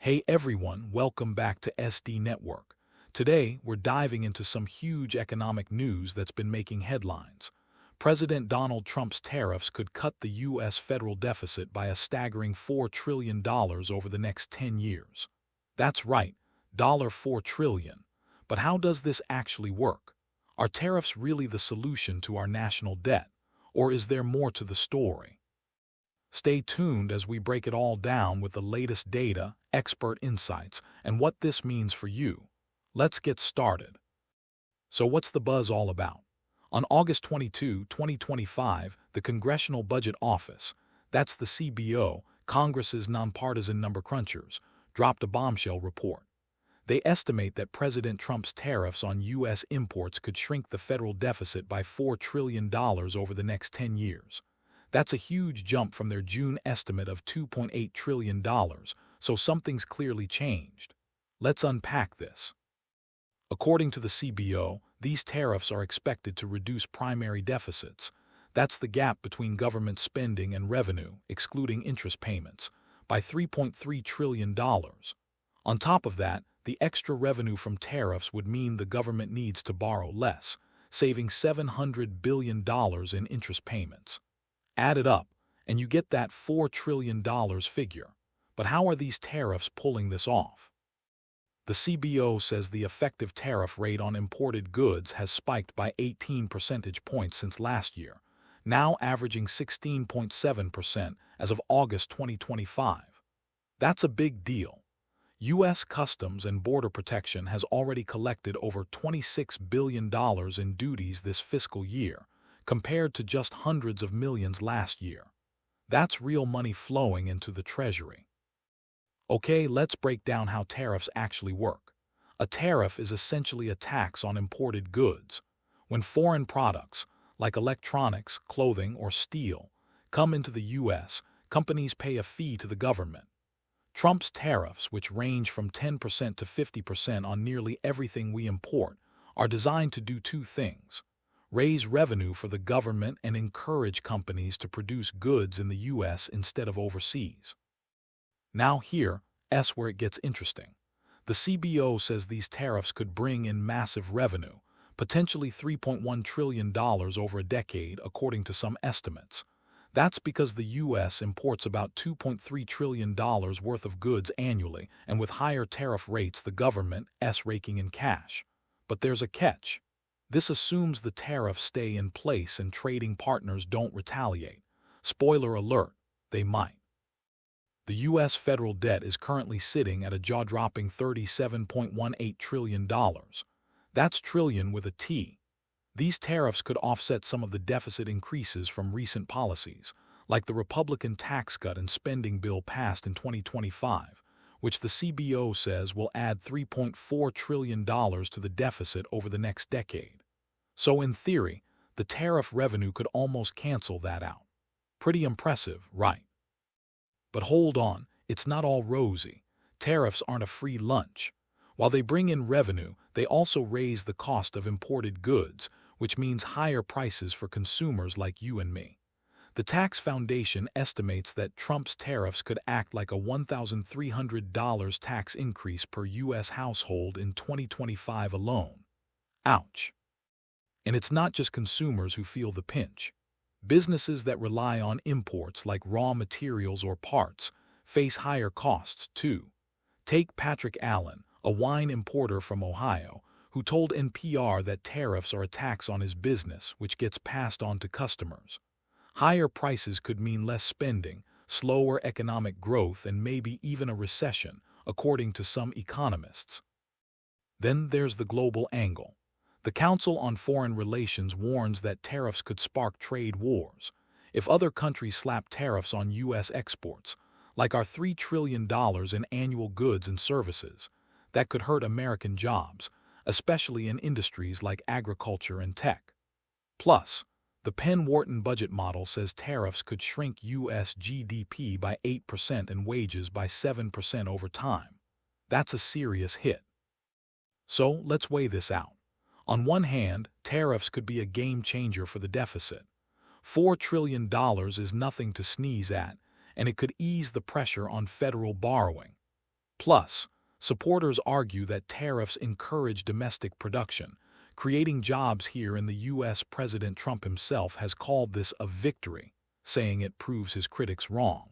Hey everyone, welcome back to SD Network. Today, we're diving into some huge economic news that's been making headlines. President Donald Trump's tariffs could cut the U.S. federal deficit by a staggering $4 trillion over the next 10 years. That's right, $4 trillion. But how does this actually work? Are tariffs really the solution to our national debt? Or is there more to the story? Stay tuned as we break it all down with the latest data, expert insights, and what this means for you. Let's get started. So what's the buzz all about? On August 22, 2025, the Congressional Budget Office, that's the CBO, Congress's nonpartisan number crunchers, dropped a bombshell report. They estimate that President Trump's tariffs on U.S. imports could shrink the federal deficit by $4 trillion over the next 10 years. That's a huge jump from their June estimate of $2.8 trillion, so something's clearly changed. Let's unpack this. According to the CBO, these tariffs are expected to reduce primary deficits. That's the gap between government spending and revenue, excluding interest payments, by $3.3 trillion. On top of that, the extra revenue from tariffs would mean the government needs to borrow less, saving $700 billion in interest payments. Add it up, and you get that $4 trillion figure. But how are these tariffs pulling this off? The CBO says the effective tariff rate on imported goods has spiked by 18 percentage points since last year, now averaging 16.7% as of August 2025. That's a big deal. U.S. Customs and Border Protection has already collected over $26 billion in duties this fiscal year, compared to just hundreds of millions last year. That's real money flowing into the Treasury. Okay, let's break down how tariffs actually work. A tariff is essentially a tax on imported goods. When foreign products, like electronics, clothing, or steel, come into the U.S., companies pay a fee to the government. Trump's tariffs, which range from 10% to 50% on nearly everything we import, are designed to do two things: raise revenue for the government and encourage companies to produce goods in the U.S. instead of overseas. Now here's where it gets interesting. The CBO says these tariffs could bring in massive revenue, potentially $3.1 trillion over a decade, according to some estimates. That's because the U.S. imports about $2.3 trillion worth of goods annually, and with higher tariff rates the government's raking in cash. But there's a catch. This assumes the tariffs stay in place and trading partners don't retaliate. Spoiler alert, they might. The U.S. federal debt is currently sitting at a jaw-dropping $37.18 trillion. That's trillion with a T. These tariffs could offset some of the deficit increases from recent policies, like the Republican tax cut and spending bill passed in 2025, which the CBO says will add $3.4 trillion to the deficit over the next decade. So in theory, the tariff revenue could almost cancel that out. Pretty impressive, right? But hold on, it's not all rosy. Tariffs aren't a free lunch. While they bring in revenue, they also raise the cost of imported goods, which means higher prices for consumers like you and me. The Tax Foundation estimates that Trump's tariffs could act like a $1,300 tax increase per U.S. household in 2025 alone. Ouch. And it's not just consumers who feel the pinch. Businesses that rely on imports like raw materials or parts face higher costs too. Take Patrick Allen, a wine importer from Ohio, who told NPR that tariffs are a tax on his business, which gets passed on to customers. Higher prices could mean less spending, slower economic growth, and maybe even a recession, according to some economists. Then there's the global angle. The Council on Foreign Relations warns that tariffs could spark trade wars. If other countries slap tariffs on U.S. exports, like our $3 trillion in annual goods and services, that could hurt American jobs, especially in industries like agriculture and tech. Plus, the Penn-Wharton budget model says tariffs could shrink U.S. GDP by 8% and wages by 7% over time. That's a serious hit. So let's weigh this out. On one hand, tariffs could be a game changer for the deficit. $4 trillion is nothing to sneeze at, and it could ease the pressure on federal borrowing. Plus, supporters argue that tariffs encourage domestic production, creating jobs here in the U.S. President Trump himself has called this a victory, saying it proves his critics wrong.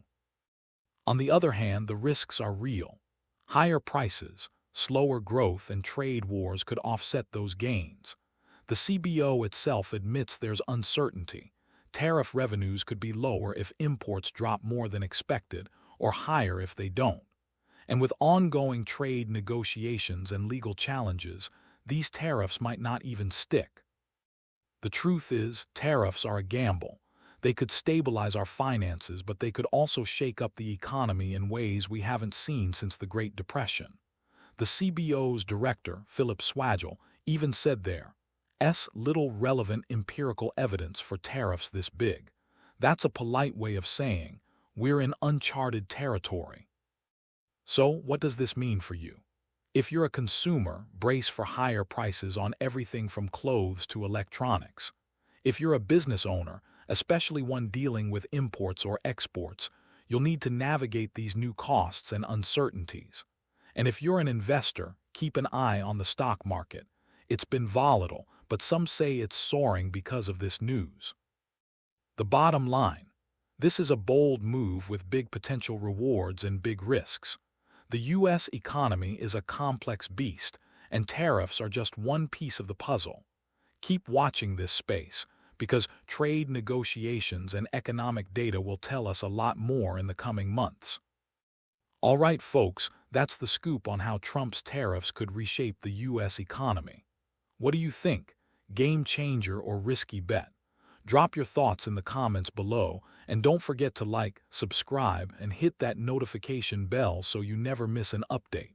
On the other hand, the risks are real. Higher prices, slower growth, and trade wars could offset those gains. The CBO itself admits there's uncertainty. Tariff revenues could be lower if imports drop more than expected, or higher if they don't. And with ongoing trade negotiations and legal challenges, these tariffs might not even stick. The truth is, tariffs are a gamble. They could stabilize our finances, but they could also shake up the economy in ways we haven't seen since the Great Depression. The CBO's director, Philip Swagel, even said there's little relevant empirical evidence for tariffs this big. That's a polite way of saying we're in uncharted territory. So, what does this mean for you? If you're a consumer, brace for higher prices on everything from clothes to electronics. If you're a business owner, especially one dealing with imports or exports, you'll need to navigate these new costs and uncertainties. And if you're an investor, keep an eye on the stock market. It's been volatile, but some say it's soaring because of this news. The bottom line: this is a bold move with big potential rewards and big risks. The U.S. economy is a complex beast, and tariffs are just one piece of the puzzle. Keep watching this space, because trade negotiations and economic data will tell us a lot more in the coming months. All right, folks, that's the scoop on how Trump's tariffs could reshape the U.S. economy. What do you think? Game changer or risky bet? Drop your thoughts in the comments below, and don't forget to like, subscribe, and hit that notification bell so you never miss an update.